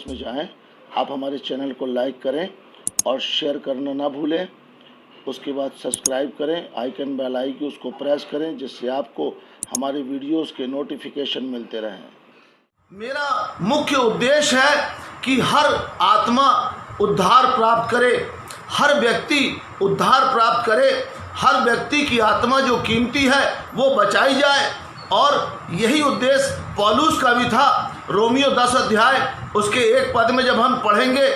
Details में जाएं, आप हमारे चैनल को लाइक करें और शेयर करना ना भूलें। उसके बाद सब्सक्राइब करें, आइकन बेल आइकन उसको प्रेस करें, जिससे आपको हमारे वीडियोस के नोटिफिकेशन मिलते रहें। मेरा मुख्य उद्देश्य है कि हर आत्मा उद्धार प्राप्त करे, हर व्यक्ति उद्धार प्राप्त करे, हर व्यक्ति की आत्मा जो कीमती है वो बचाई जाए। और यही उद्देश्य पौलुस का भी था। रोमियो 10 अध्याय उसके 1 पद में जब हम पढ़ेंगे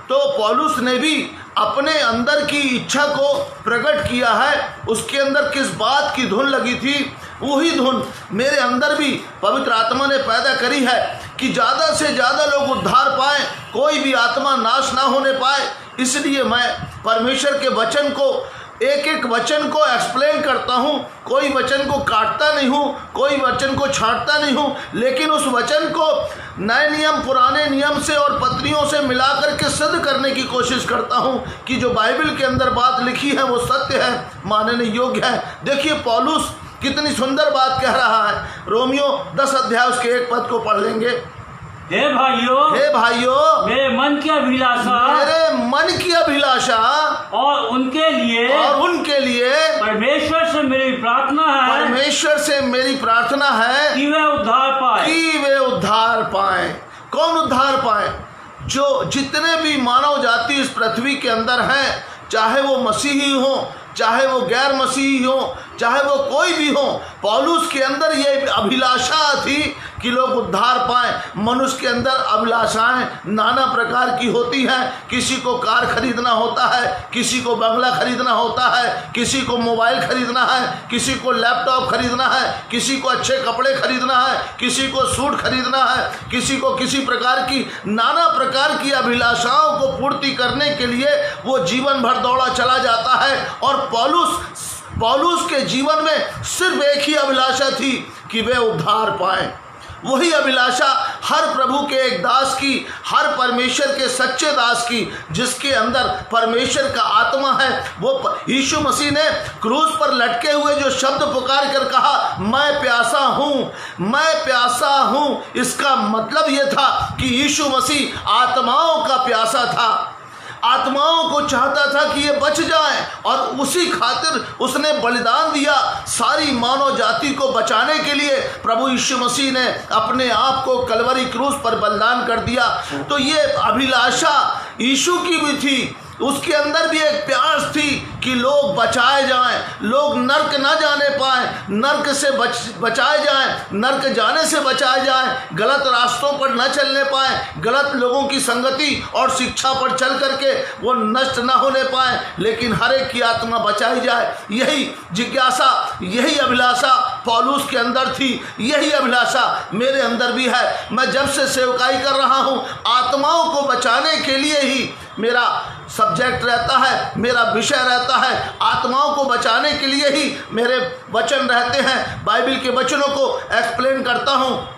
तो पौलुस ने भी अपने अंदर की इच्छा को प्रकट किया है। उसके अंदर किस बात की धुन लगी थी, वही धुन मेरे अंदर भी पवित्र आत्मा ने पैदा करी है कि ज़्यादा से ज़्यादा लोग उद्धार पाएं, कोई भी आत्मा नाश ना होने पाए। इसलिए मैं परमेश्वर के वचन को एक एक वचन को एक्सप्लेन करता हूँ। कोई वचन को काटता नहीं हूँ, कोई वचन को छांटता नहीं हूँ, लेकिन उस वचन को नए नियम पुराने नियम से और पत्रियों से मिलाकर के सिद्ध करने की कोशिश करता हूँ कि जो बाइबल के अंदर बात लिखी है वो सत्य है, मानने योग्य है। देखिए पौलुस कितनी सुंदर बात कह रहा है। रोमियो 10 अध्याय उसके 1 पद को पढ़ लेंगे। हे भाइयों, मेरे मन की अभिलाषा और उनके लिए परमेश्वर से मेरी प्रार्थना है कि वे उद्धार पाएं। कौन उद्धार पाए? जो जितने भी मानव जाति इस पृथ्वी के अंदर हैं, चाहे वो मसीही हो, चाहे वो गैर मसीही हो, चाहे वो कोई भी हो, पौलुस के अंदर ये अभिलाषा थी कि लोग उद्धार पाएं। मनुष्य के अंदर अभिलाषाएं नाना प्रकार की होती हैं। किसी को कार खरीदना होता है, किसी को बंगला खरीदना होता है, किसी को मोबाइल खरीदना है, किसी को लैपटॉप खरीदना है, किसी को अच्छे कपड़े खरीदना है, किसी को सूट खरीदना है, किसी को किसी प्रकार की नाना प्रकार की अभिलाषाओं को पूर्ति करने के लिए वो जीवन भर दौड़ा चला जाता है। और पौलुस के जीवन में सिर्फ एक ही अभिलाषा थी कि वे उद्धार पाएं। वही अभिलाषा हर प्रभु के एक दास की, हर परमेश्वर के सच्चे दास की, जिसके अंदर परमेश्वर का आत्मा है। वो यीशु मसीह ने क्रूस पर लटके हुए जो शब्द पुकार कर कहा, मैं प्यासा हूँ, इसका मतलब ये था कि यीशु मसीह आत्माओं का प्यासा था, आत्माओं को चाहता था कि ये बच जाएं, और उसी खातिर उसने बलिदान दिया सारी मानव जाति को बचाने के लिए। प्रभु यीशु मसीह ने अपने आप को कलवरी क्रूस पर बलिदान कर दिया। तो ये अभिलाषा यीशु की भी थी, उसके अंदर भी एक प्यास थी कि लोग बचाए जाएं, लोग नर्क ना जाने पाएं, नर्क से बचाए जाएं, नर्क जाने से बचाए जाएं, गलत रास्तों पर न चलने पाएं, गलत लोगों की संगति और शिक्षा पर चल करके वो नष्ट ना होने पाएं, लेकिन हर एक की आत्मा बचाई जाए। यही जिज्ञासा, यही अभिलाषा पौलुस के अंदर थी, यही अभिलाषा मेरे अंदर भी है। मैं जब से सेवकाई कर रहा हूँ, आत्माओं को बचाने के लिए ही मेरा सब्जेक्ट रहता है, मेरा विषय रहता है। आत्माओं को बचाने के लिए ही मेरे वचन रहते हैं। बाइबल के वचनों को एक्सप्लेन करता हूँ।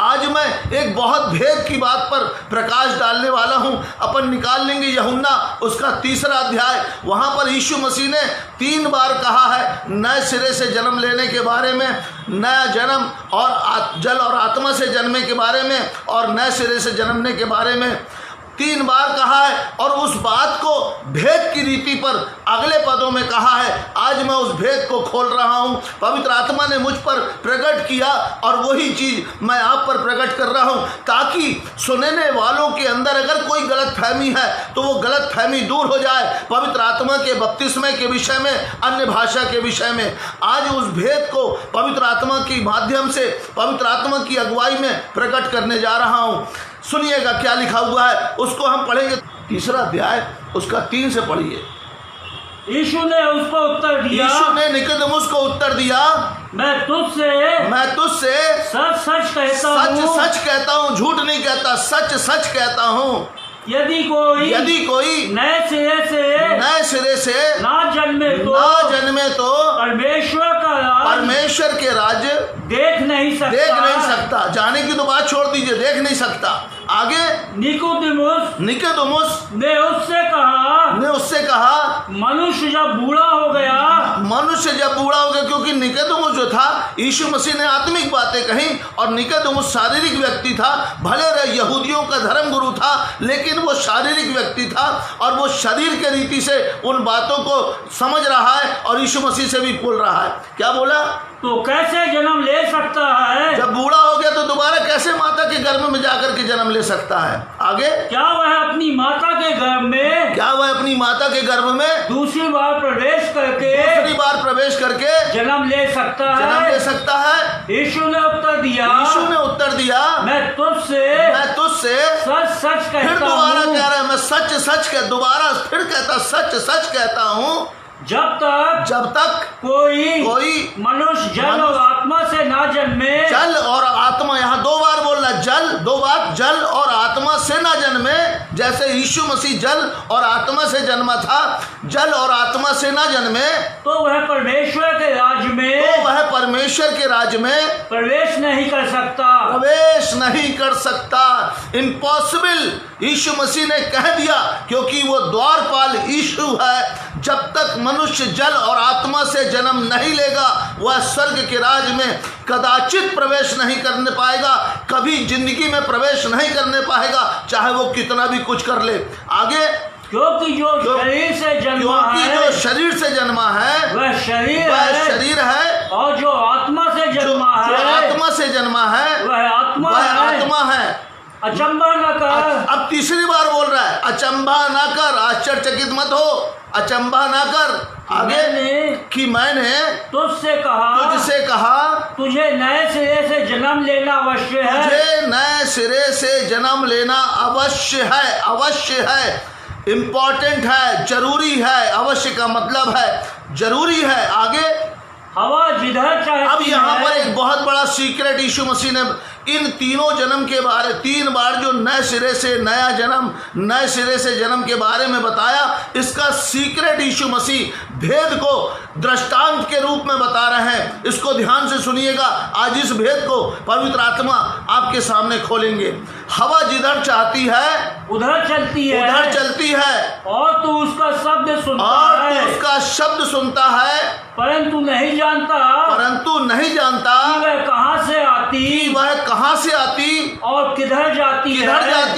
आज मैं एक बहुत भेद की बात पर प्रकाश डालने वाला हूं। अपन निकाल लेंगे यूहन्ना उसका 3 अध्याय। वहां पर यीशु मसीह ने 3 बार कहा है नए सिरे से जन्म लेने के बारे में, नया जन्म और जल और आत्मा से जन्मने के बारे में, और नए सिरे से जन्मने के बारे में 3 बार कहा है। और उस बात को भेद की रीति पर अगले पदों में कहा है। आज मैं उस भेद को खोल रहा हूं। पवित्र आत्मा ने मुझ पर प्रकट किया और वही चीज मैं आप पर प्रकट कर रहा हूं, ताकि सुनने वालों के अंदर अगर कोई गलत फहमी है तो वो गलत फहमी दूर हो जाए। पवित्र आत्मा के बपतिस्मे के विषय में, अन्य भाषा के विषय में, आज उस भेद को पवित्र आत्मा के माध्यम से, पवित्र आत्मा की अगुवाई में प्रकट करने जा रहा हूं। सुनिएगा क्या लिखा हुआ है, उसको हम पढ़ेंगे। 3 अध्याय उसका 3 से पढ़िए। यीशु ने उसको उत्तर दिया, यीशु ने निकोदेमुस को उत्तर दिया, मैं तुझसे सच कहता हूँ, झूठ नहीं कहता, सच कहता हूँ। यदि कोई नए सिरे से ना जन्मे तो परमेश्वर के राज्य देख नहीं सकता। जाने की तो बात छोड़ दीजिए, देख नहीं सकता। आगे निकोदेमुस ने उससे कहा मनुष्य जब बूढ़ा हो गया, क्योंकि निकोदेमुस जो था, यीशु मसीह ने आत्मिक बातें कही और निकोदेमुस शारीरिक व्यक्ति था। भले रहे यहूदियों का धर्म गुरु था, लेकिन वो शारीरिक व्यक्ति था और वो शरीर के रीति से उन बातों को समझ रहा है और यीशु मसीह से भी बोल रहा है। क्या बोला? तो कैसे जन्म ले सकता है? जब बूढ़ा हो गया तो दोबारा कैसे माता के गर्भ में जाकर के जन्म ले सकता है? आगे, क्या वह अपनी माता के गर्भ में दूसरी बार प्रवेश करके जन्म ले सकता है? यीशु ने उत्तर दिया, मैं तुझसे सच फिर दोबारा कह रहा है, मैं सच दोबारा फिर कहता, सच कहता हूँ, जब तक कोई मनुष्य जल और आत्मा से ना जन्मे। जल और आत्मा, यहाँ दो बार बोलना, जल और आत्मा से ना जन्मे। जैसे यीशु मसीह जल और आत्मा से जन्मा था, जल और आत्मा से ना जन्मे तो वह परमेश्वर के राज्य में प्रवेश नहीं कर सकता। इम्पॉसिबल, यीशु मसीह ने कह दिया, क्योंकि वो द्वारपाल यीशु है। जब तक मनुष्य जल और आत्मा से जन्म नहीं लेगा, वह स्वर्ग के राज्य में कदाचित प्रवेश नहीं करने पाएगा, कभी जिंदगी में प्रवेश नहीं करने पाएगा, चाहे वो कितना भी कुछ कर ले। आगे, क्योंकि जो शरीर से जन्मा है वह शरीर है, और जो आत्मा से जन्मा है वह आत्मा है। अचंभा न कर। अब तीसरी बार बोल रहा है, अचंभा ना कर, आश्चर्यचकित मत हो, अचंभा ना कर। आगे, कि मैंने तुझसे कहा तुझे नए सिरे से जन्म लेना अवश्य है, इम्पोर्टेंट है, जरूरी है। अवश्य का मतलब है जरूरी है। आगे, हवा जिधर चाहे। अब यहाँ पर एक बहुत बड़ा सीक्रेट यीशु मसीह ने इन तीनों जन्म के बारे, 3 बार जो नए सिरे से जन्म के बारे में बताया, इसका सीक्रेट यीशु मसीह भेद को दृष्टांत के रूप में बता रहे हैं। इसको ध्यान से सुनिएगा। आज इस भेद को पवित्र आत्मा आपके सामने खोलेंगे। हवा जिधर चाहती है उधर चलती है, और तू उसका शब्द सुनता है, परंतु नहीं जानता कि वह कहाँ से आती और किधर जाती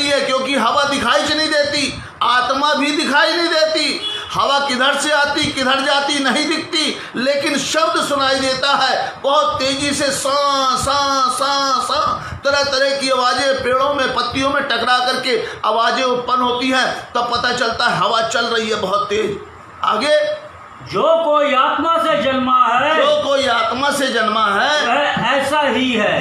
है। क्योंकि हवा दिखाई नहीं देती, आत्मा भी दिखाई नहीं देती। हवा किधर से आती किधर जाती नहीं दिखती, लेकिन शब्द सुनाई देता है बहुत तेजी से, सा सा सा सा, तरह तरह की आवाजें पेड़ों में, पत्तियों में टकरा करके आवाजें उत्पन्न होती हैं। तब पता चलता है हवा चल रही है बहुत तेज। आगे, जो कोई आत्मा से जन्मा है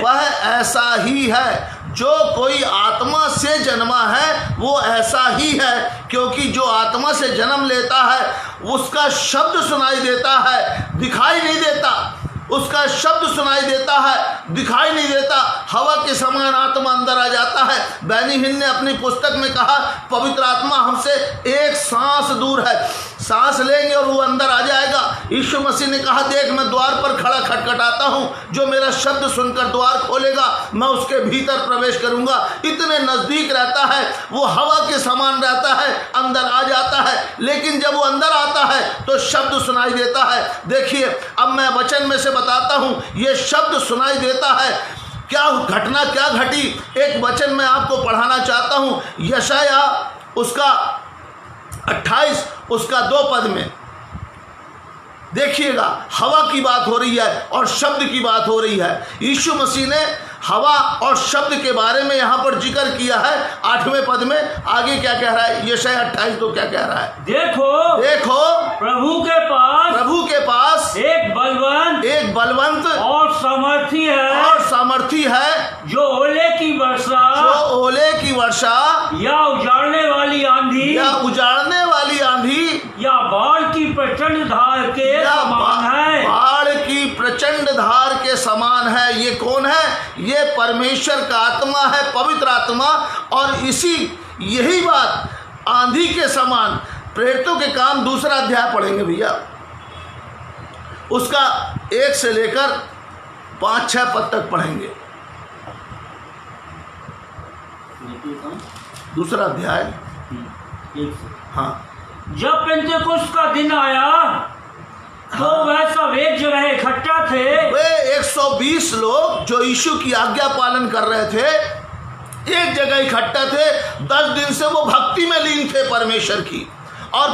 वह ऐसा ही है। जो कोई आत्मा से जन्मा है वो ऐसा ही है, क्योंकि जो आत्मा से जन्म लेता है उसका शब्द सुनाई देता है, दिखाई नहीं देता। उसका शब्द सुनाई देता है, दिखाई नहीं देता। हवा के समान आत्मा अंदर आ जाता है। बैनी हिंद ने अपनी पुस्तक में कहा, पवित्र आत्मा हमसे एक सांस दूर है, सांस लेंगे और वो अंदर आ जाएगा। यीशु मसीह ने कहा, देख मैं द्वार पर खड़ा खटखटाता हूँ, जो मेरा शब्द सुनकर द्वार खोलेगा मैं उसके भीतर प्रवेश करूँगा। इतने नज़दीक रहता है, वो हवा के समान रहता है, अंदर आ जाता है। लेकिन जब वो अंदर आता है तो शब्द सुनाई देता है। देखिए, अब मैं वचन में से बताता हूँ, ये शब्द सुनाई देता है। क्या घटना क्या घटी, एक वचन मैं आपको पढ़ाना चाहता हूँ। यशाया उसका 28 उसका 2 पद में देखिएगा, हवा की बात हो रही है और शब्द की बात हो रही है। यीशु मसीह ने हवा और शब्द के बारे में यहाँ पर जिक्र किया है 8वें पद में। आगे क्या कह रहा है यशाया 28 तो क्या कह रहा है, देखो प्रभु के पास एक बलवंत और सामर्थी है, जो ओले की वर्षा या उजाड़ने वाली आंधी या बाढ़ की प्रचंड धार के समान है। ये कौन है? ये परमेश्वर का आत्मा है, पवित्र आत्मा। और यही बात आंधी के समान, प्रेरितों के काम 2 अध्याय पढ़ेंगे भैया, उसका 1 से लेकर 5-6 पद तक पढ़ेंगे। दूसरा अध्याय। एक से। हाँ, जब पेंतेकुस्त का दिन आया तो वह सब एक जगह इकट्ठा थे। वे 120 लोग जो यीशु की आज्ञा पालन कर रहे थे एक जगह इकट्ठा थे। 10 दिन से वो भक्ति में लीन थे परमेश्वर की, और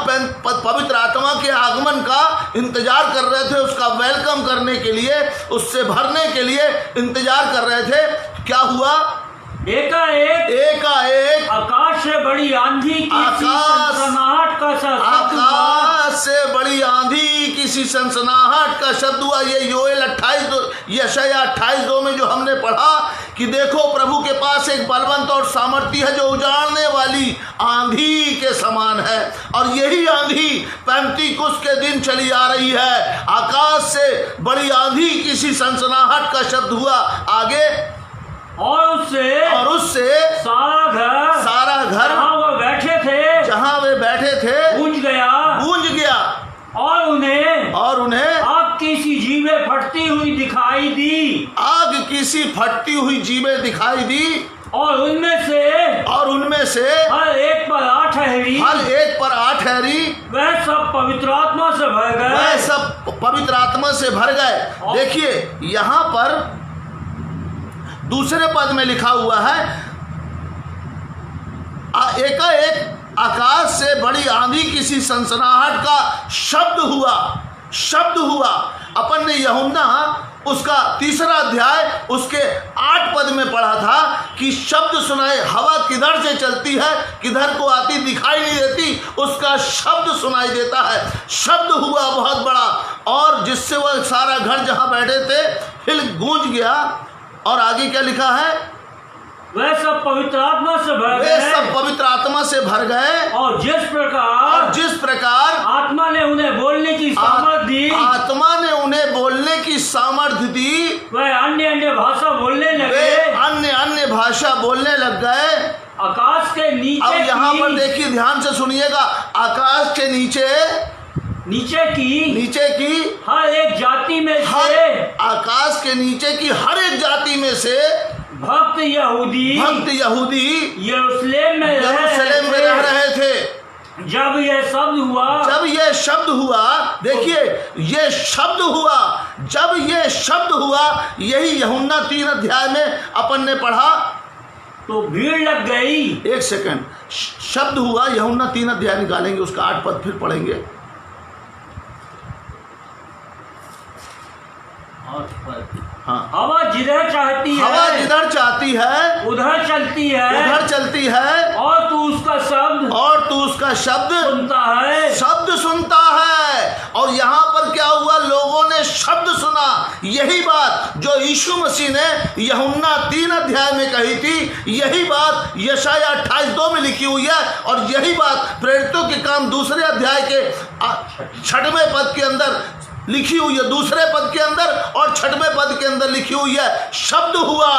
पवित्र आत्मा के आगमन का इंतजार कर रहे थे, उसका वेलकम करने के लिए, उससे भरने के लिए इंतजार कर रहे थे। क्या हुआ? एकाएक आकाश से बड़ी आंधी की सनसनाहट का शब्द हुआ। आकाश से बड़ी आंधी किसी सनसनाहट का शब्द हुआ। ये योएल 28 यशायाह 28:2 में जो हमने पढ़ा कि देखो प्रभु के पास एक बलवंत और सामर्थ्य है जो उजाड़ने वाली आंधी के समान है, और यही आंधी पेंतीकुस्त के दिन चली आ रही है। आकाश से बड़ी आंधी किसी सनसनाहट का शब्द हुआ। आगे, और उससे सारा घर जहाँ वे बैठे थे गूंज गया, और उन्हें आग की सी जीभें फटती हुई दिखाई दी। आग की सी फटती हुई जीभें दिखाई दी, और उनमें से हर एक पर 8 ठहरी। वह सब पवित्र आत्मा से भर गए। देखिए यहाँ पर दूसरे पद में लिखा हुआ है, एकाएक आकाश से बड़ी आंधी किसी सनसनाहट का शब्द हुआ। अपन ने यूहन्ना उसका 3 अध्याय उसके 8 पद में पढ़ा था कि शब्द सुनाए। हवा किधर से चलती है, किधर को आती दिखाई नहीं देती, उसका शब्द सुनाई देता है। शब्द हुआ बहुत बड़ा, और जिससे वह सारा घर जहां बैठे थे हिल गूंज गया। और आगे क्या लिखा है? वह सब पवित्र आत्मा से भर गए, और जिस प्रकार आत्मा ने उन्हें बोलने की सामर्थ्य दी, वह अन्य भाषा बोलने लग गए। आकाश के नीचे, अब यहाँ पर देखिए, ध्यान से सुनिएगा। आकाश के नीचे की हर एक जाति में से, आकाश के नीचे की हर एक जाति में से भक्त यहूदी यरूशलेम में रह रहे थे। जब ये शब्द हुआ, देखिए ये शब्द हुआ, जब ये शब्द हुआ, यही यूहन्ना 3 अध्याय में अपन ने पढ़ा, तो भीड़ लग गई। एक सेकंड, शब्द हुआ यूहन्ना 3 अध्याय निकालेंगे, उसका 8 पद फिर पढ़ेंगे। हाँ, हवा जिधर चाहती है उधर चलती है, और तू उसका शब्द सुनता है। और यहाँ पर क्या हुआ? लोगों ने शब्द सुना। यही बात जो यीशु मसीह ने यूहन्ना 3 अध्याय में कही थी, यही बात यशायाह 28:2 में लिखी हुई है, और यही बात प्रेरितों के काम 2 अध्याय के 6वें पद के अंदर लिखी हुई है। 2 पद के अंदर और 6वें पद के अंदर लिखी हुई है, शब्द हुआ।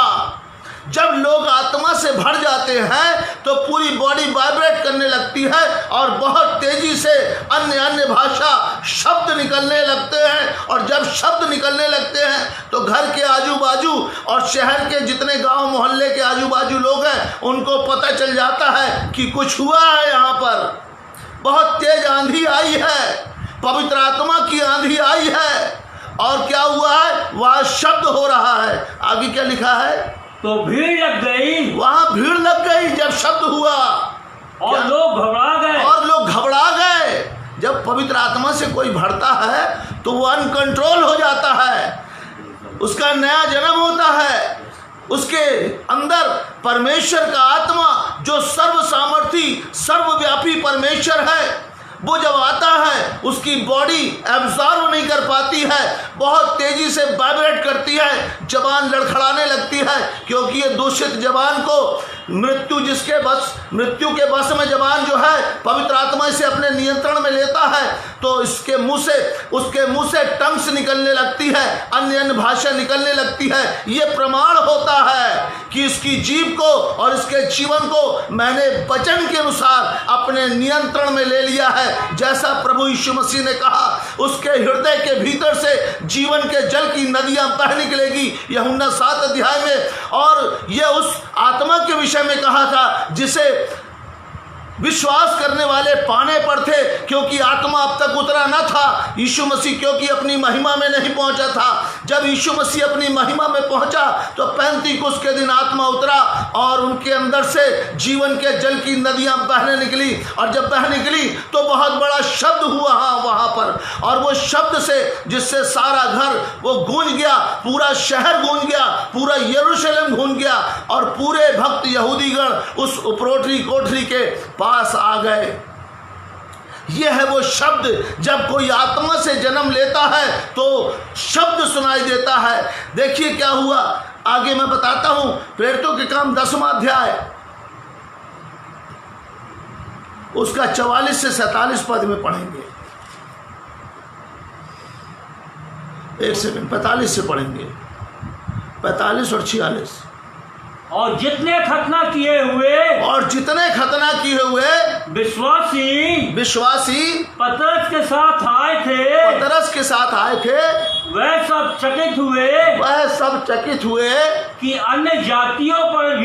जब लोग आत्मा से भर जाते हैं तो पूरी बॉडी वाइब्रेट करने लगती है, और बहुत तेजी से अन्य भाषा शब्द निकलने लगते हैं। और जब शब्द निकलने लगते हैं तो घर के आजू बाजू और शहर के जितने गांव मोहल्ले के आजू बाजू लोग हैं, उनको पता चल जाता है कि कुछ हुआ है। यहाँ पर बहुत तेज आंधी आई है, पवित्र आत्मा की आंधी आई है, और क्या हुआ है? वह शब्द हो रहा है। आगे क्या लिखा है? तो भीड़ लग गई, वहां भीड़ लग गई जब शब्द हुआ, और लोग घबरा गए। जब पवित्र आत्मा से कोई भरता है तो वो अनकंट्रोल हो जाता है, उसका नया जन्म होता है। उसके अंदर परमेश्वर का आत्मा जो सर्व सामर्थी सर्वव्यापी परमेश्वर है, वो जब आता है उसकी बॉडी एब्जॉर्व नहीं कर पाती है, बहुत तेजी से वाइब्रेट करती है, जबान लड़खड़ाने लगती है, क्योंकि ये दूषित जबान को मृत्यु के बस में जबान जो है पवित्र आत्मा इसे अपने नियंत्रण में लेता है, तो उसके मुंह से टंग्स निकलने लगती है, अन्य भाषा निकलने लगती है। ये प्रमाण होता है कि इसकी जीव को और इसके जीवन को मैंने वचन के अनुसार अपने नियंत्रण में ले लिया है। जैसा प्रभु यीशु मसीह ने कहा, उसके हृदय के भीतर से जीवन के जल की नदियां बह निकलेगी, यूहन्ना 7 अध्याय में। और ये उस आत्मा के विषय विषय में कहा था जिसे विश्वास करने वाले पाने पर थे, क्योंकि आत्मा अब तक उतरा न था। यीशु मसीह क्योंकि अपनी महिमा में नहीं पहुंचा था। जब यीशु मसीह अपनी महिमा में पहुंचा तो पैंतीकुस्त के दिन आत्मा उतरा और उनके अंदर से जीवन के जल की नदियां बहने निकली। और जब बह निकली तो बहुत बड़ा शब्द हुआ वहां पर, और वो शब्द से जिससे सारा घर वो गूंज गया, पूरा शहर गूंज गया, पूरा यरूशलेम गूंज गया, और पूरे भक्त यहूदीगण उस उपरोटरी कोठरी के पास आ गए। यह है वो शब्द। जब कोई आत्मा से जन्म लेता है तो शब्द सुनाई देता है। देखिए क्या हुआ, आगे मैं बताता हूं। प्रेरितों के काम 10वां अध्याय उसका 44 से 47 पद में पढ़ेंगे। एक सेकंड, 45 से पढ़ेंगे, 45 और 46। और जितने खतना किए हुए विश्वासी पतरस के साथ आए थे वह सब चकित हुए कि अन्य जातियों पर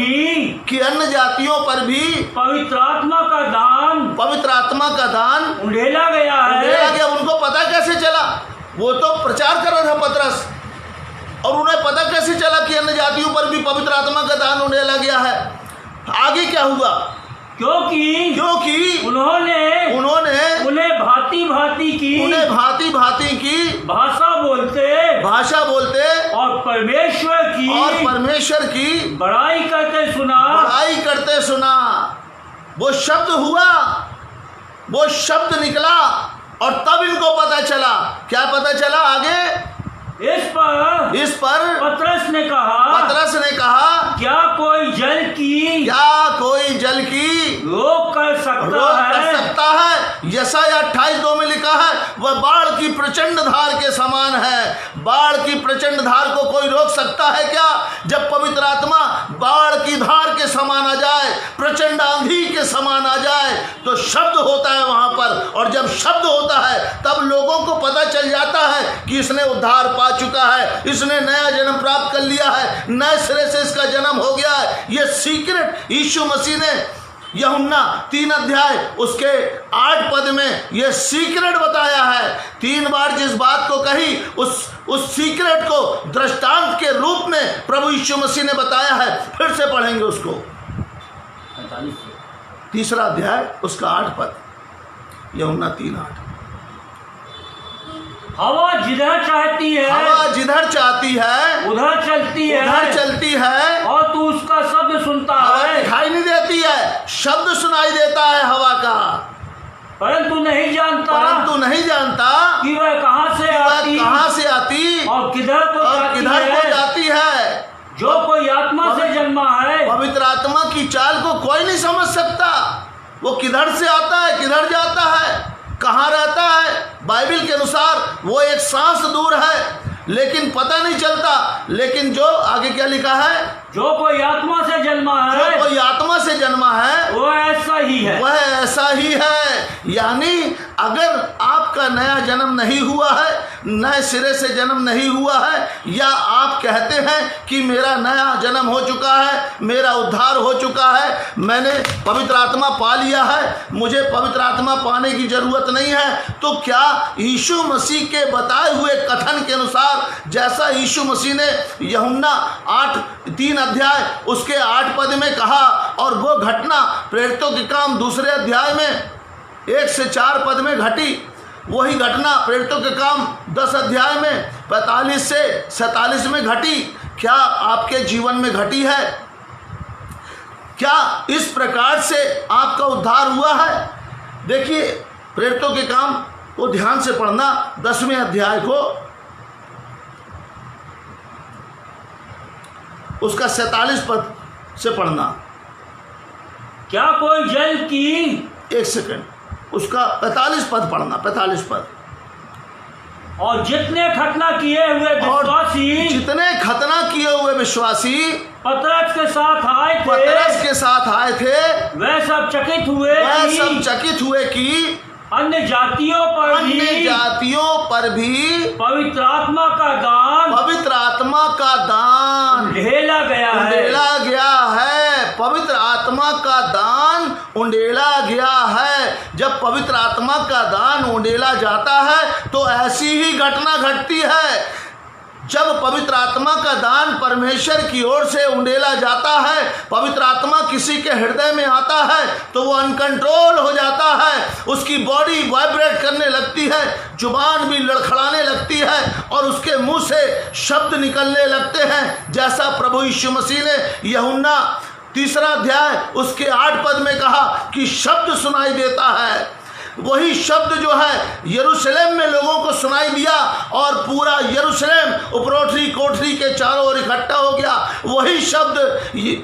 भी पवित्र आत्मा का दान उंडेला गया है। उनको पता कैसे चला? वो तो प्रचार कर रहा था पतरस, और उन्हें पता कैसे चला कि अन्य जातियों पर भी पवित्र आत्मा का दान उंडेला गया है? आगे क्या हुआ? क्योंकि उन्होंने उन्हें भांति भांति की भाषा बोलते और परमेश्वर की बड़ाई करते सुना। वो शब्द हुआ, वो शब्द निकला, और तब इनको पता चला। क्या पता चला आगे? इस पर पतरस ने कहा क्या कोई जल की रोक कर सकता है? यशायाह 28:2 में लिखा है, वह बाढ़ की प्रचंड धार के समान है। बाढ़ की प्रचंड धार को कोई रोक सकता है क्या? जब पवित्र आत्मा बाढ़ की धार के समान आ जाए, प्रचंड आंधी के समान आ जाए, तो शब्द होता है वहां पर। और जब शब्द होता है तब लोगों को पता चल जाता है कि इसने उद्धार पा चुका है, इसने नया जन्म प्राप्त कर लिया है, नए सिरे से इसका जन्म हो गया है। ये सीक्रेट यीशु मसीह ने यूहन्ना 3 अध्याय उसके 8 पद में यह सीक्रेट बताया है। 3 बार जिस बात को कही उस सीक्रेट को दृष्टांत के रूप में प्रभु यीशु मसीह ने बताया है। फिर से पढ़ेंगे उसको, 3 अध्याय उसका 8 पद, यूहन्ना 3:8। हवा जिधर चाहती है उधर चलती है और तू उसका शब्द सुनता है। दिखाई नहीं देती है, शब्द सुनाई देता है हवा का, परंतु नहीं जानता कि वह कहां से आती और किधर को जाती है। जो कोई आत्मा से जन्मा है, पवित्र आत्मा की चाल को कोई नहीं समझ सकता। वो किधर से आता है, किधर जाता है, कहाँ रहता है। बाइबल के अनुसार वो एक सांस दूर है, लेकिन पता नहीं चलता। लेकिन जो आगे क्या लिखा है, जो कोई आत्मा से जन्मा है वह ऐसा ही है। यानी अगर आपका नया जन्म नहीं हुआ है, नए सिरे से जन्म नहीं हुआ है, या आप कहते हैं कि मेरा नया जन्म हो चुका है, मेरा उद्धार हो चुका है, मैंने पवित्र आत्मा पा लिया है, मुझे पवित्र आत्मा पाने की जरूरत नहीं है, तो क्या यीशु मसीह के बताए हुए कथन के अनुसार, जैसा यीशु मसीह ने यूहन्ना 3 अध्याय उसके 8 पद में कहा, और वो घटना प्रेरितों के काम 2 अध्याय में 1 से 4 पद में घटी, वही घटना प्रेरितों के काम 10 अध्याय में 45 से 47 में घटी, क्या आपके जीवन में घटी है? क्या इस प्रकार से आपका उद्धार हुआ है? देखिए प्रेरितों के काम को ध्यान से पढ़ना, 10वें अध्याय को उसका 47 पद से पढ़ना। क्या कोई जल की, 1 सेकंड, उसका 45 पद पढ़ना, 45 पद। और जितने खतना किए हुए विश्वासी पतरस के साथ आए थे वह सब चकित हुए कि अन्य जातियों पर भी पवित्र आत्मा का दान ढेला गया है। पवित्र आत्मा का दान उंडेला गया है। जब पवित्र आत्मा का दान उंडेला जाता है तो ऐसी ही घटना घटती है। जब पवित्र आत्मा का दान परमेश्वर की ओर से उंडेला जाता है, पवित्र आत्मा किसी के हृदय में आता है तो वो अनकंट्रोल हो जाता है, उसकी बॉडी वाइब्रेट करने लगती है, जुबान भी लड़खड़ाने लगती है और उसके मुंह से शब्द निकलने लगते हैं, जैसा प्रभु यीशु मसीह ने यूहन्ना 3 अध्याय उसके 8 पद में कहा कि शब्द सुनाई देता है। वही शब्द जो है यरूशलेम में लोगों को सुनाई दिया और पूरा यरूशलेम उपरोठरी कोठरी के चारों ओर इकट्ठा हो गया। वही शब्द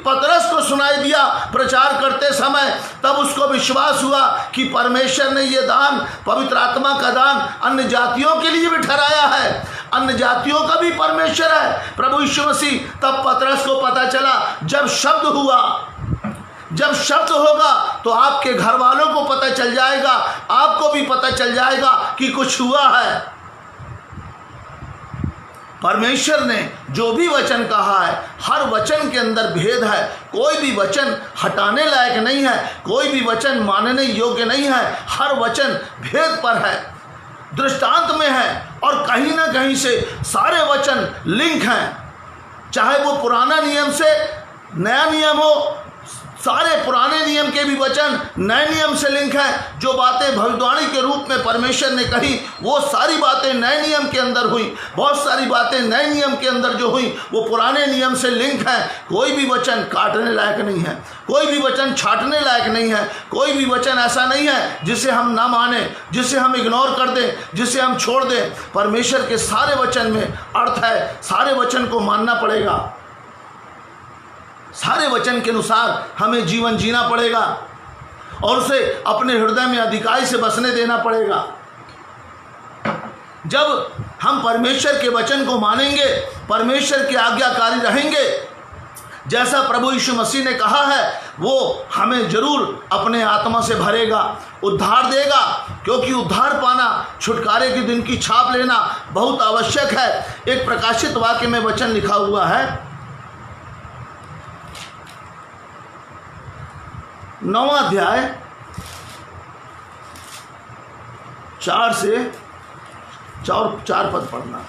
पतरस को सुनाई दिया प्रचार करते समय। तब उसको विश्वास हुआ कि परमेश्वर ने ये दान, पवित्र आत्मा का दान अन्य जातियों के लिए भी ठहराया है, अन्य जातियों का भी परमेश्वर है प्रभु यीशु मसीह। तब पतरस को पता चला जब शब्द हुआ, जब शब्द होगा तो आपके घर वालों को पता चल जाएगा, आपको भी पता चल जाएगा कि कुछ हुआ है। परमेश्वर ने जो भी वचन कहा है, हर वचन के अंदर भेद है। कोई भी वचन हटाने लायक नहीं है, कोई भी वचन मानने योग्य नहीं है। हर वचन भेद पर है, दृष्टांत में है और कहीं ना कहीं से सारे वचन लिंक हैं। चाहे वो पुराना नियम से नया नियम हो, सारे पुराने नियम के भी वचन नए नियम से लिंक है। जो बातें भविष्यवाणी के रूप में परमेश्वर ने कही वो सारी बातें नए नियम के अंदर हुई। बहुत सारी बातें नए नियम के अंदर जो हुई वो पुराने नियम से लिंक है। कोई भी वचन काटने लायक नहीं है, कोई भी वचन छाटने लायक नहीं है, कोई भी वचन ऐसा नहीं है जिसे हम ना माने, जिसे हम इग्नोर कर दें, जिसे हम छोड़ दें। परमेश्वर के सारे वचन में अर्थ है, सारे वचन को मानना पड़ेगा, सारे वचन के अनुसार हमें जीवन जीना पड़ेगा और उसे अपने हृदय में अधिकाई से बसने देना पड़ेगा। जब हम परमेश्वर के वचन को मानेंगे, परमेश्वर के आज्ञाकारी रहेंगे, जैसा प्रभु यीशु मसीह ने कहा है, वो हमें जरूर अपने आत्मा से भरेगा, उद्धार देगा। क्योंकि उद्धार पाना, छुटकारे के दिन की छाप लेना बहुत आवश्यक है। एक प्रकाशित वाक्य में वचन लिखा हुआ है, 9वां अध्याय 4 से 4 पद पढ़ना।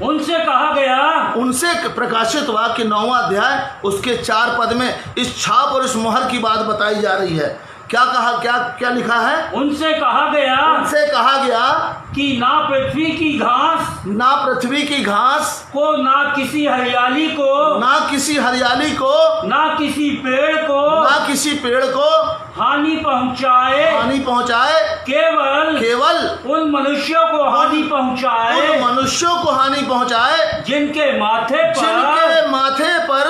उनसे कहा गया, उनसे प्रकाशित वाक्य 9वां अध्याय उसके 4 पद में इस छाप और इस मोहर की बात बताई जा रही है। क्या कहा, क्या लिखा है? उनसे कहा गया, उनसे कहा गया कि ना पृथ्वी की घास, ना पृथ्वी की घास को, ना किसी हरियाली को, ना किसी हरियाली को, ना किसी पेड़ को, ना किसी पेड़ को हानि पहुंचाए, केवल उन मनुष्यों को हानि पहुंचाए, उन मनुष्यों को हानि पहुंचाए जिनके माथे पर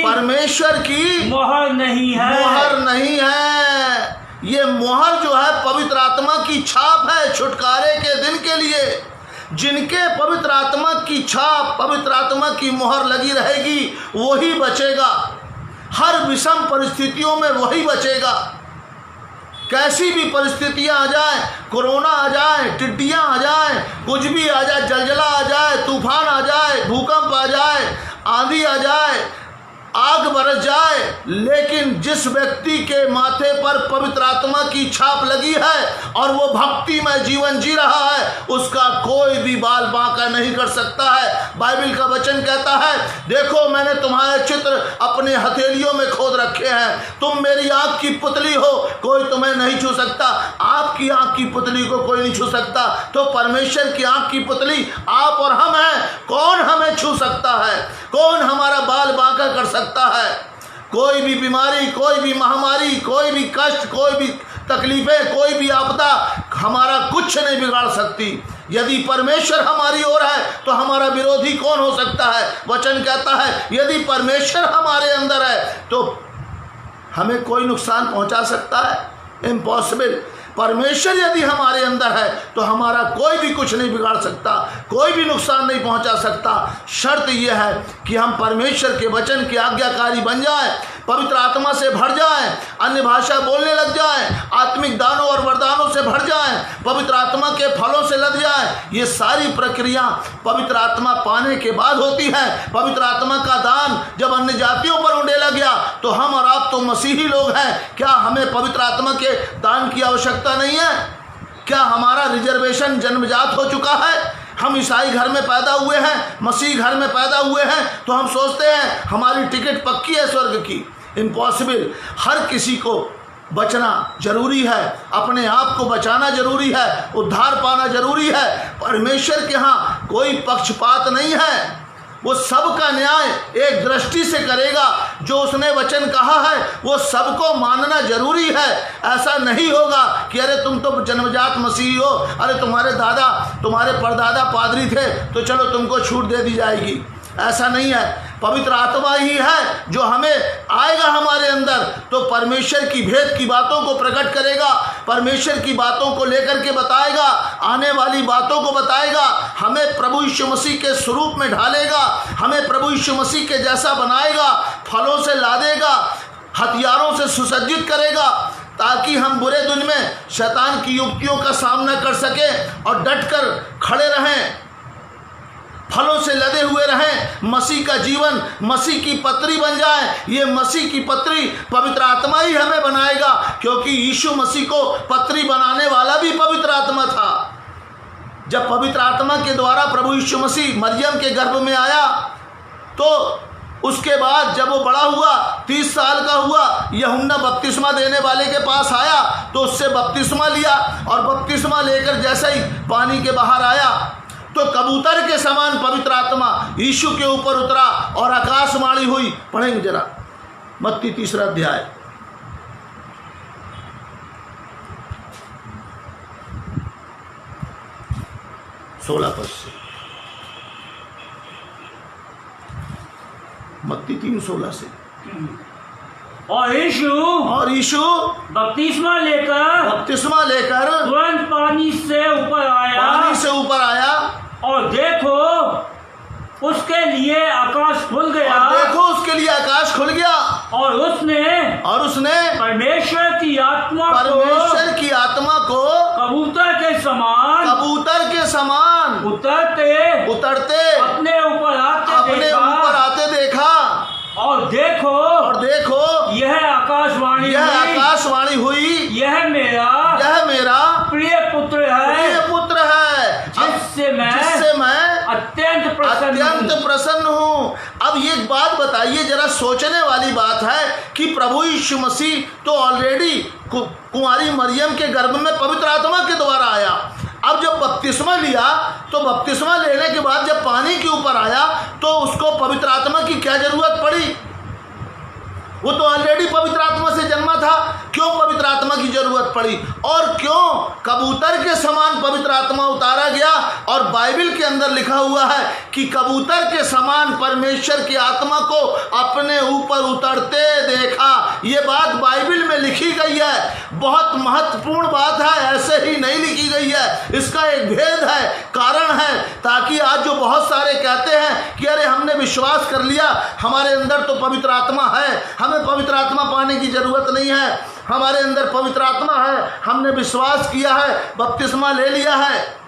परमेश्वर की मोहर नहीं है। ये मोहर जो है पवित्र आत्मा की छाप है छुटकारे के दिन के लिए। जिनके पवित्र आत्मा की छाप, पवित्र आत्मा की मोहर लगी रहेगी, वही बचेगा। हर विषम परिस्थितियों में वही बचेगा। कैसी भी परिस्थितियां आ जाए, कोरोना आ जाए, टिड्डियां आ जाए, कुछ भी आ जाए, जलजला आ जाए, तूफान आ जाए, भूकंप आ जाए, आंधी आ जाए, आग बरस जाए, लेकिन जिस व्यक्ति के माथे पर पवित्र आत्मा की छाप लगी है और वो भक्ति में जीवन जी रहा है, उसका कोई भी बाल बांका नहीं कर सकता है। बाइबल का वचन कहता है, देखो मैंने तुम्हारे चित्र अपने हथेलियों में खोद रखे हैं, तुम मेरी आंख की पुतली हो, कोई तुम्हें नहीं छू सकता। आपकी आंख की पुतली को कोई नहीं छू सकता, तो परमेश्वर की आंख की पुतली आप और हम हैं। कौन हमें छू सकता है? कौन हमारा बाल बांका कर सकता है? कोई भी बीमारी, कोई भी महामारी, कोई भी कष्ट, कोई भी तकलीफें, कोई भी आपदा हमारा कुछ नहीं बिगाड़ सकती। यदि परमेश्वर हमारी ओर है तो हमारा विरोधी कौन हो सकता है? वचन कहता है यदि परमेश्वर हमारे अंदर है तो हमें कोई नुकसान पहुंचा सकता है? इम्पॉसिबल। परमेश्वर यदि हमारे अंदर है तो हमारा कोई भी कुछ नहीं बिगाड़ सकता, कोई भी नुकसान नहीं पहुंचा सकता। शर्त यह है कि हम परमेश्वर के वचन के आज्ञाकारी बन जाए, पवित्र आत्मा से भर जाएं, अन्य भाषा बोलने लग जाएं, आत्मिक दानों और वरदानों से भर जाएं, पवित्र आत्मा के फलों से लद जाएं। ये सारी प्रक्रिया पवित्र आत्मा पाने के बाद होती है। पवित्र आत्मा का दान जब अन्य जातियों पर उंडेला गया तो हम और आप तो मसीही लोग हैं, क्या हमें पवित्र आत्मा के दान की आवश्यकता नहीं है? क्या हमारा रिजर्वेशन जन्मजात हो चुका है? हम ईसाई घर में पैदा हुए हैं, मसीह घर में पैदा हुए हैं, तो हम सोचते हैं हमारी टिकट पक्की है स्वर्ग की। इम्पॉसिबल। हर किसी को बचना जरूरी है, अपने आप को बचाना जरूरी है, उद्धार पाना जरूरी है। परमेश्वर के यहाँ कोई पक्षपात नहीं है, वो सबका न्याय एक दृष्टि से करेगा। जो उसने वचन कहा है वो सबको मानना जरूरी है। ऐसा नहीं होगा कि अरे तुम तो जन्मजात मसीही हो, अरे तुम्हारे दादा तुम्हारे परदादा पादरी थे तो चलो तुमको छूट दे दी जाएगी। ऐसा नहीं है। पवित्र आत्मा ही है जो हमें आएगा हमारे अंदर तो परमेश्वर की भेद की बातों को प्रकट करेगा, परमेश्वर की बातों को लेकर के बताएगा, आने वाली बातों को बताएगा, हमें प्रभु यीशु मसीह के स्वरूप में ढालेगा, हमें प्रभु यीशु मसीह के जैसा बनाएगा, फलों से लादेगा, हथियारों से सुसज्जित करेगा, ताकि हम बुरे दिन में शैतान की युक्तियों का सामना कर सकें और डटकर खड़े रहें, फलों से लदे हुए रहें। मसीह का जीवन मसीह की पत्री बन जाए। ये मसीह की पत्री पवित्र आत्मा ही हमें बनाएगा, क्योंकि यीशु मसीह को पत्री बनाने वाला भी पवित्र आत्मा था। जब पवित्र आत्मा के द्वारा प्रभु यीशु मसीह मरियम के गर्भ में आया तो उसके बाद जब वो बड़ा हुआ, 30 साल का हुआ, यूहन्ना बपतिस्मा देने वाले के पास आया तो उससे बपतिस्मा लिया, और बपतिस्मा लेकर जैसे ही पानी के बाहर आया तो कबूतर के समान पवित्र आत्मा यीशु के ऊपर उतरा और आकाशवाणी हुई। पढ़ेंगे जरा मत्ती 3 अध्याय। पद से मत्ती 3:16 से। और यीशु बपतिस्मा लेकर तुरंत पानी से ऊपर आया और देखो उसके लिए आकाश खुल गया, और उसने परमेश्वर की आत्मा को कबूतर के समान उतरते अपने ऊपर आते देखा। और देखो यह आकाशवाणी हुई, यह मेरा प्रिय पुत्र है, जिससे मैं अत्यंत प्रसन्न हूँ। अब ये बात बताइए, जरा सोचने वाली बात है कि प्रभु यीशु मसीह तो ऑलरेडी कुंवारी मरियम के गर्भ में पवित्र आत्मा के द्वारा आया। अब जब बपतिस्मा लिया तो बपतिस्मा लेने के बाद जब पानी के ऊपर आया तो उसको पवित्र आत्मा की क्या जरूरत पड़ी? वो तो ऑलरेडी पवित्र आत्मा से जन्मा था, क्यों पवित्र आत्मा की जरूरत पड़ी? और क्यों कबूतर के समान पवित्र आत्मा उतारा गया? और बाइबल के अंदर लिखा हुआ है कि कबूतर के समान परमेश्वर की आत्मा को अपने ऊपर उतरते देखा। ये बात बाइबल में लिखी गई है, बहुत महत्वपूर्ण बात है, ऐसे ही नहीं लिखी गई है। इसका एक भेद है, कारण है, ताकि आज जो बहुत सारे कहते हैं कि अरे हमने विश्वास कर लिया, हमारे अंदर तो पवित्र आत्मा है, हमें पवित्र आत्मा पाने की जरूरत नहीं है, हमारे अंदर पवित्र आत्मा है, हमने विश्वास किया है, बपतिस्मा ले लिया है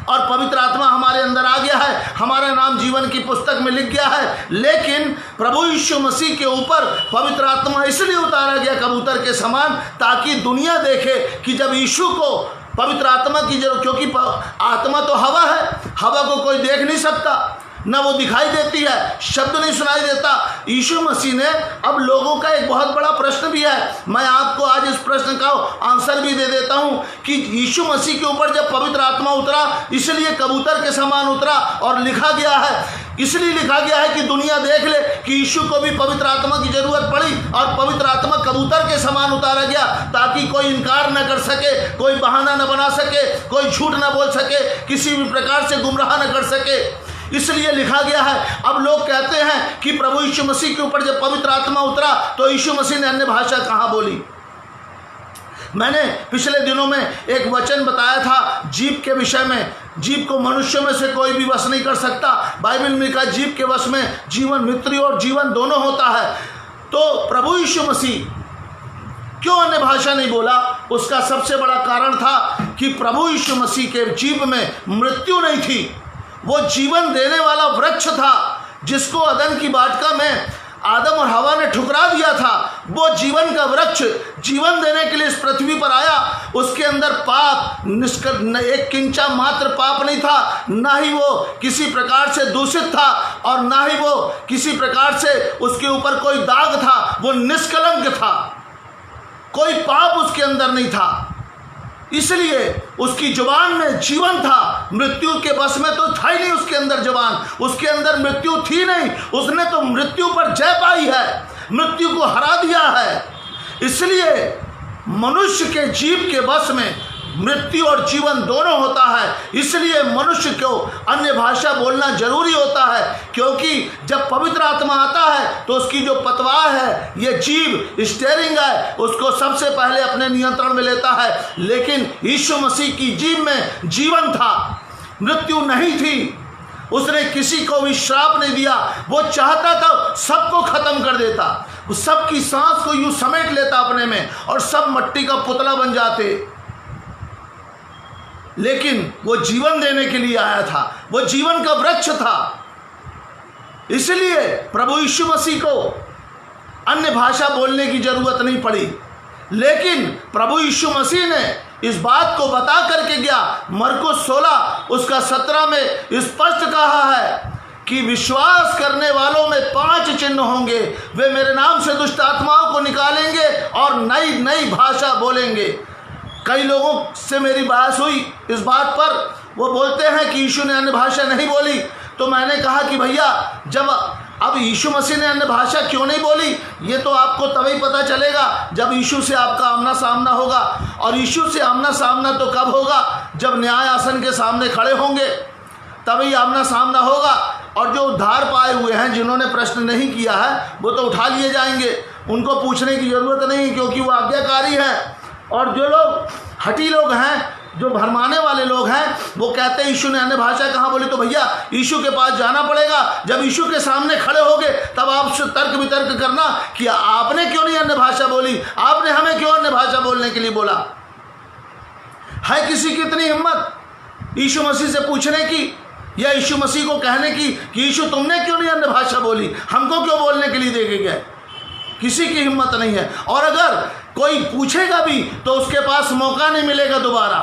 और पवित्र आत्मा हमारे अंदर आ गया है, हमारा नाम जीवन की पुस्तक में लिख गया है। लेकिन प्रभु यीशु मसीह के ऊपर पवित्र आत्मा इसलिए उतारा गया कबूतर के समान, ताकि दुनिया देखे कि जब यीशु को पवित्र आत्मा की जरूरत, क्योंकि आत्मा तो हवा है, हवा को कोई देख नहीं सकता, न वो दिखाई देती है, शब्द नहीं सुनाई देता। यीशु मसीह ने, अब लोगों का एक बहुत बड़ा प्रश्न भी है, मैं आपको आज इस प्रश्न का आंसर भी दे देता हूं कि यीशु मसीह के ऊपर जब पवित्र आत्मा उतरा इसलिए कबूतर के समान उतरा, और लिखा गया है, इसलिए लिखा गया है कि दुनिया देख ले कि यीशु को भी पवित्र आत्मा की जरूरत पड़ी और पवित्र आत्मा कबूतर के समान उतारा गया, ताकि कोई इनकार न कर सके, कोई बहाना न बना सके, कोई झूठ न बोल सके, किसी भी प्रकार से गुमराह न कर सके, इसलिए लिखा गया है। अब लोग कहते हैं कि प्रभु यीशु मसीह के ऊपर जब पवित्र आत्मा उतरा तो यीशु मसीह ने अन्य भाषा कहाँ बोली? मैंने पिछले दिनों में एक वचन बताया था जीभ के विषय में। जीभ को मनुष्य में से कोई भी वश नहीं कर सकता। बाइबल में लिखा जीभ के वश में जीवन मृत्यु और जीवन दोनों होता है। तो प्रभु यीशु मसीह क्यों अन्य भाषा नहीं बोला? उसका सबसे बड़ा कारण था कि प्रभु यीशु मसीह के जीव में मृत्यु नहीं थी। वो जीवन देने वाला वृक्ष था जिसको अदन की वाटिका में आदम और हवा ने ठुकरा दिया था। वो जीवन का वृक्ष जीवन देने के लिए इस पृथ्वी पर आया। उसके अंदर पाप एक किंचा मात्र पाप नहीं था, ना ही वो किसी प्रकार से दूषित था और ना ही वो किसी प्रकार से उसके ऊपर कोई दाग था। वो निष्कलंक था, कोई पाप उसके अंदर नहीं था। इसलिए उसकी जुबान में जीवन था। मृत्यु के बस में तो था ही नहीं उसके अंदर जुबान, उसके अंदर मृत्यु थी नहीं। उसने तो मृत्यु पर जय पाई है, मृत्यु को हरा दिया है। इसलिए मनुष्य के जीव के बस में मृत्यु और जीवन दोनों होता है। इसलिए मनुष्य को अन्य भाषा बोलना जरूरी होता है, क्योंकि जब पवित्र आत्मा आता है तो उसकी जो पतवार है, ये जीव स्टीयरिंग है, उसको सबसे पहले अपने नियंत्रण में लेता है। लेकिन यीशु मसीह की जीव में जीवन था, मृत्यु नहीं थी। उसने किसी को भी श्राप नहीं दिया। वो चाहता था सबको खत्म कर देता, वो सबकी सांस को यूं समेट लेता अपने में और सब मिट्टी का पुतला बन जाते। लेकिन वो जीवन देने के लिए आया था, वो जीवन का वृक्ष था। इसलिए प्रभु यीशु मसीह को अन्य भाषा बोलने की जरूरत नहीं पड़ी। लेकिन प्रभु यीशु मसीह ने इस बात को बता करके गया। मरकुस 16 उसका 17 में स्पष्ट कहा है कि विश्वास करने वालों में 5 चिन्ह होंगे। वे मेरे नाम से दुष्ट आत्माओं को निकालेंगे और नई नई भाषा बोलेंगे। कई लोगों से मेरी बहस हुई इस बात पर। वो बोलते हैं कि यीशु ने अन्य भाषा नहीं बोली। तो मैंने कहा कि भैया, जब अब यीशु मसीह ने अन्य भाषा क्यों नहीं बोली, ये तो आपको तभी पता चलेगा जब यीशु से आपका आमना सामना होगा। और यीशु से आमना सामना तो कब होगा? जब न्याय आसन के सामने खड़े होंगे, तभी आमना सामना होगा। और जो उद्धार पाए हुए हैं, जिन्होंने प्रश्न नहीं किया है, वो तो उठा लिए जाएंगे। उनको पूछने की ज़रूरत नहीं, क्योंकि वो आज्ञाकारी हैं। और जो लोग हठी लोग हैं, जो भरमाने वाले लोग हैं, वो कहते हैं यीशु ने अन्य भाषा कहाँ बोली। तो भैया, यीशु के पास जाना पड़ेगा। जब यीशु के सामने खड़े होगे तब आपसे तर्क वितर्क करना कि आपने क्यों नहीं अन्य भाषा बोली, आपने हमें क्यों अन्य भाषा बोलने के लिए बोला। है किसी की इतनी हिम्मत यीशु मसीह से पूछने की, या यीशु मसीह को कहने की कि यीशु तुमने क्यों नहीं अन्य भाषा बोली, हमको क्यों बोलने के लिए देखे गए? किसी की हिम्मत नहीं है। और अगर कोई पूछेगा भी तो उसके पास मौका नहीं मिलेगा दोबारा,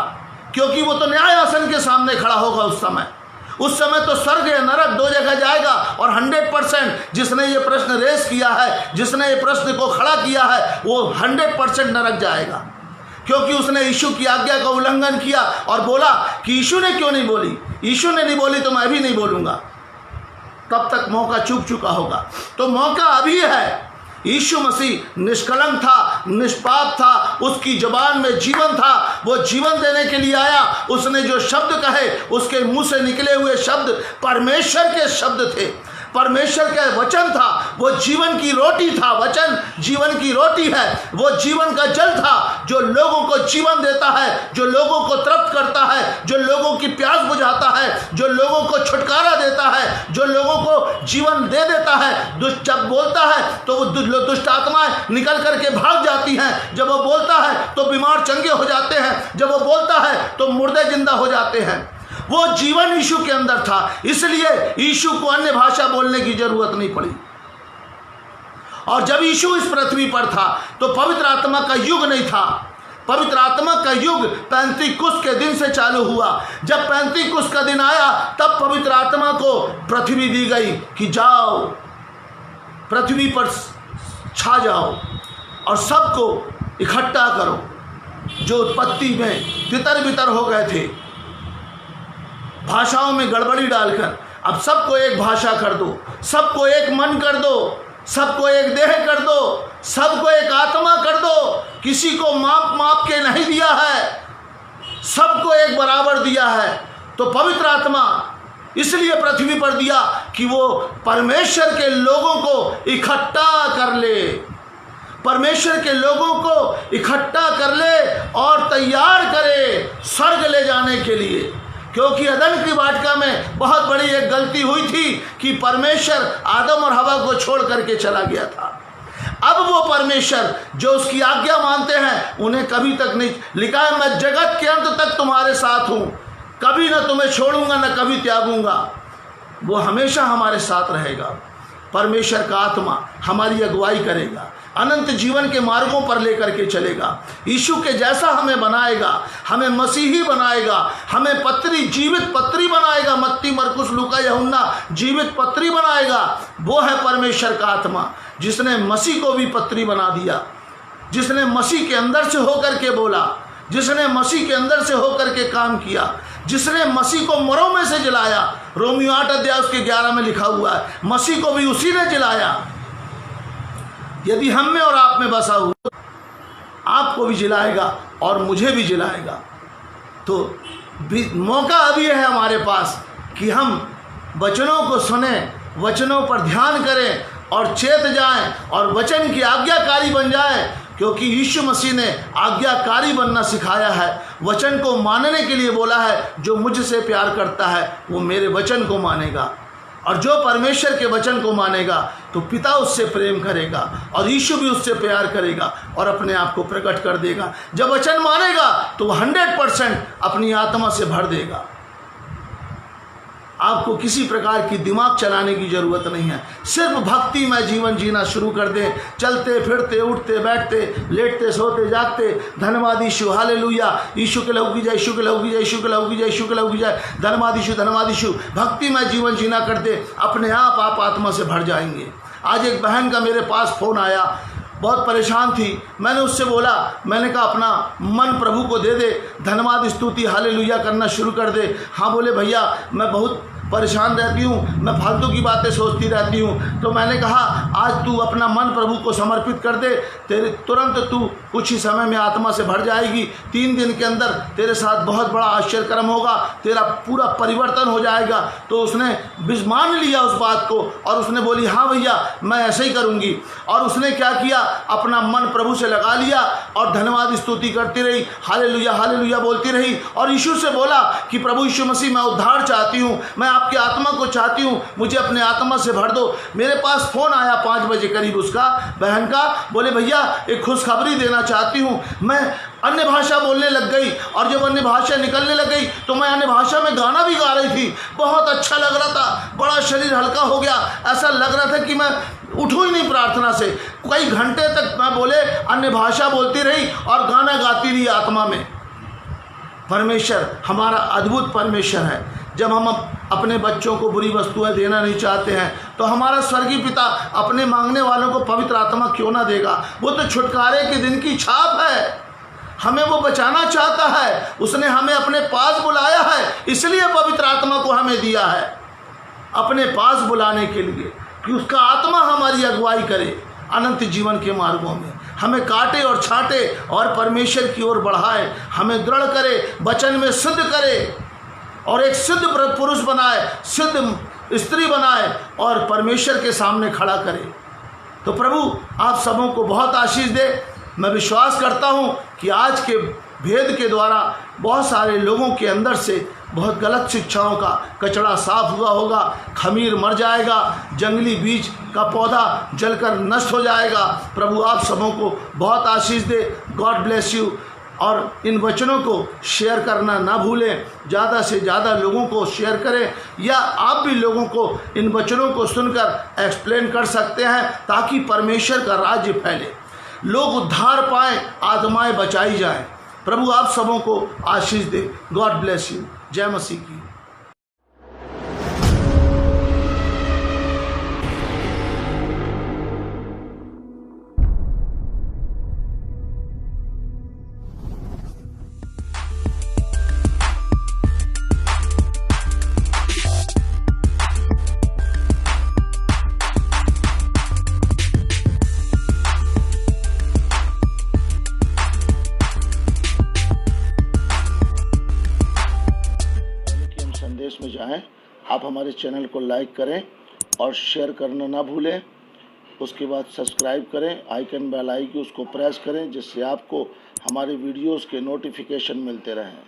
क्योंकि वो तो न्याय आसन के सामने खड़ा होगा। उस समय तो स्वर्ग या नरक दो जगह जाएगा। और 100% जिसने ये प्रश्न रेस किया है, जिसने ये प्रश्न को खड़ा किया है, वो 100% नरक जाएगा, क्योंकि उसने यीशु की आज्ञा का उल्लंघन किया और बोला कि यीशु ने क्यों नहीं बोली। यीशु ने नहीं बोली तो मैं भी नहीं बोलूँगा। तब तक मौका चूक चुका होगा। तो मौका अभी है। यीशु मसीह निष्कलंक था, निष्पाप था, उसकी जुबान में जीवन था। वो जीवन देने के लिए आया। उसने जो शब्द कहे, उसके मुंह से निकले हुए शब्द परमेश्वर के शब्द थे, परमेश्वर का वचन था। वो जीवन की रोटी था। वचन जीवन की रोटी है। वो जीवन का जल था जो लोगों को जीवन देता है, जो लोगों को तृप्त करता है, जो लोगों की प्यास बुझाता है, जो लोगों को छुटकारा देता है, जो लोगों को जीवन दे देता है। दुष्ट जब बोलता है तो वो दुष्ट आत्माएं निकल करके भाग जाती हैं। जब वो बोलता है तो बीमार चंगे हो जाते हैं। जब वो बोलता है तो मुर्दे जिंदा हो जाते हैं। वो जीवन यीशु के अंदर था। इसलिए यीशु को अन्य भाषा बोलने की जरूरत नहीं पड़ी। और जब यीशु इस पृथ्वी पर था तो पवित्र आत्मा का युग नहीं था। पवित्र आत्मा का युग पैंतीकुस्त के दिन से चालू हुआ। जब पैंतीकुस्त का दिन आया तब पवित्र आत्मा को पृथ्वी दी गई कि जाओ, पृथ्वी पर छा जाओ और सबको इकट्ठा करो जो उत्पत्ति में तितर बितर हो गए थे, भाषाओं में गड़बड़ी डालकर। अब सबको एक भाषा कर दो, सबको एक मन कर दो, सबको एक देह कर दो, सबको एक आत्मा कर दो। किसी को माप के नहीं दिया है, सबको एक बराबर दिया है। तो पवित्र आत्मा इसलिए पृथ्वी पर दिया कि वो परमेश्वर के लोगों को इकट्ठा कर ले, परमेश्वर के लोगों को इकट्ठा कर ले और तैयार करे स्वर्ग ले जाने के लिए। क्योंकि अदन की वाटिका में बहुत बड़ी एक गलती हुई थी कि परमेश्वर आदम और हवा को छोड़ करके चला गया था। अब वो परमेश्वर जो उसकी आज्ञा मानते हैं उन्हें कभी तक नहीं, लिखा है मैं जगत के अंत तक तुम्हारे साथ हूँ, कभी ना तुम्हें छोड़ूंगा ना कभी त्यागूंगा। वो हमेशा हमारे साथ रहेगा। परमेश्वर का आत्मा हमारी अगुवाई करेगा, अनंत जीवन के मार्गों पर लेकर के चलेगा, यीशु के जैसा हमें बनाएगा, हमें मसीही बनाएगा, हमें पत्री जीवित पत्री बनाएगा। मत्ती मरकुस लूका यूहन्ना जीवित पत्री बनाएगा। वो है परमेश्वर का आत्मा जिसने मसीह को भी पत्री बना दिया, जिसने मसीह के अंदर से होकर के बोला, जिसने मसीह के अंदर से होकर के काम किया, जिसने मसीह को मरों में से जलाया। रोमियो 8 अध्याय उसके 11 में लिखा हुआ है, मसीह को भी उसी ने जलाया। यदि हम में और आप में बसा हुआ, आपको भी जलाएगा और मुझे भी जलाएगा। तो मौका अभी है हमारे पास कि हम वचनों को सुने, वचनों पर ध्यान करें और चेत जाएं और वचन की आज्ञाकारी बन जाएं, क्योंकि यीशु मसीह ने आज्ञाकारी बनना सिखाया है, वचन को मानने के लिए बोला है। जो मुझसे प्यार करता है वो मेरे वचन को मानेगा, और जो परमेश्वर के वचन को मानेगा तो पिता उससे प्रेम करेगा और यीशु भी उससे प्यार करेगा और अपने आप को प्रकट कर देगा। जब वचन मानेगा तो वो 100% अपनी आत्मा से भर देगा। आपको किसी प्रकार की दिमाग चलाने की ज़रूरत नहीं है, सिर्फ भक्ति में जीवन जीना शुरू कर दें। चलते फिरते, उठते बैठते, लेटते सोते जागते, धन्यवाद यीशु, हालेलुया, यीशु के लहू की जय, यीशु के लहू की जय, यीशु के लहू की जय, यीशु के लहू की जय, धन्यवाद यीशु, धन्यवाद यीशु। भक्ति में जीवन जीना करते अपने आप आत्मा से भर जाएंगे। आज एक बहन का मेरे पास फ़ोन आया, बहुत परेशान थी। मैंने उससे बोला, मैंने कहा अपना मन प्रभु को दे दे, धन्यवाद स्तुति हालेलुया करना शुरू कर दे। हाँ बोले भैया मैं बहुत परेशान रहती हूँ, मैं फालतू की बातें सोचती रहती हूँ। तो मैंने कहा आज तू अपना मन प्रभु को समर्पित कर दे, तेरे तुरंत तू कुछ ही समय में आत्मा से भर जाएगी। 3 दिन के अंदर तेरे साथ बहुत बड़ा आश्चर्यक्रम होगा, तेरा पूरा परिवर्तन हो जाएगा। तो उसने मान लिया उस बात को और उसने बोली हाँ भैया मैं ऐसे ही करूँगी। और उसने क्या किया, अपना मन प्रभु से लगा लिया और धन्यवाद स्तुति करती रही, हालेलुया हालेलुया बोलती रही। और यीशु से बोला कि प्रभु यीशु मसीह मैं उद्धार चाहती हूँ, मैं आपकी आत्मा को चाहती हूँ, मुझे अपने आत्मा से भर दो। मेरे पास फ़ोन आया 5 बजे करीब उसका, बहन का, बोले भैया एक खुशखबरी देना चाहती हूँ। मैं अन्य भाषा बोलने लग गई और जब अन्य भाषा निकलने लग गई तो मैं अन्य भाषा में गाना भी गा रही थी। बहुत अच्छा लग रहा था, बड़ा शरीर हल्का हो गया, ऐसा लग रहा था कि मैं उठूँ ही नहीं प्रार्थना से। कई घंटे तक मैं बोले अन्य भाषा बोलती रही और गाना गाती रही आत्मा में। परमेश्वर हमारा अद्भुत परमेश्वर है। जब हम अपने बच्चों को बुरी वस्तुएं देना नहीं चाहते हैं तो हमारा स्वर्गीय पिता अपने मांगने वालों को पवित्र आत्मा क्यों ना देगा। वो तो छुटकारे के दिन की छाप है, हमें वो बचाना चाहता है, उसने हमें अपने पास बुलाया है, इसलिए पवित्र आत्मा को हमें दिया है अपने पास बुलाने के लिए कि उसका आत्मा हमारी अगुवाई करे अनंत जीवन के मार्गों में, हमें काटे और छाटे और परमेश्वर की ओर बढ़ाए, हमें दृढ़ करे, वचन में सिद्ध करे और एक सिद्ध पुरुष बनाए, सिद्ध स्त्री बनाए और परमेश्वर के सामने खड़ा करे। तो प्रभु आप सबों को बहुत आशीष दे। मैं विश्वास करता हूँ कि आज के भेद के द्वारा बहुत सारे लोगों के अंदर से बहुत गलत शिक्षाओं का कचरा साफ हुआ होगा, खमीर मर जाएगा, जंगली बीज का पौधा जलकर नष्ट हो जाएगा। प्रभु आप सबों को बहुत आशीष दे। God bless you. और इन वचनों को शेयर करना ना भूलें, ज़्यादा से ज़्यादा लोगों को शेयर करें, या आप भी लोगों को इन वचनों को सुनकर एक्सप्लेन कर सकते हैं ताकि परमेश्वर का राज्य फैले, लोग उद्धार पाएँ, आत्माएं बचाई जाएं। प्रभु आप सबों को आशीष दे। God bless you. जय मसीह की। में जाएं, आप हमारे चैनल को लाइक करें और शेयर करना ना भूलें। उसके बाद सब्सक्राइब करें, आइकन बेल आइकन उसको प्रेस करें, जिससे आपको हमारे वीडियोस के नोटिफिकेशन मिलते रहें।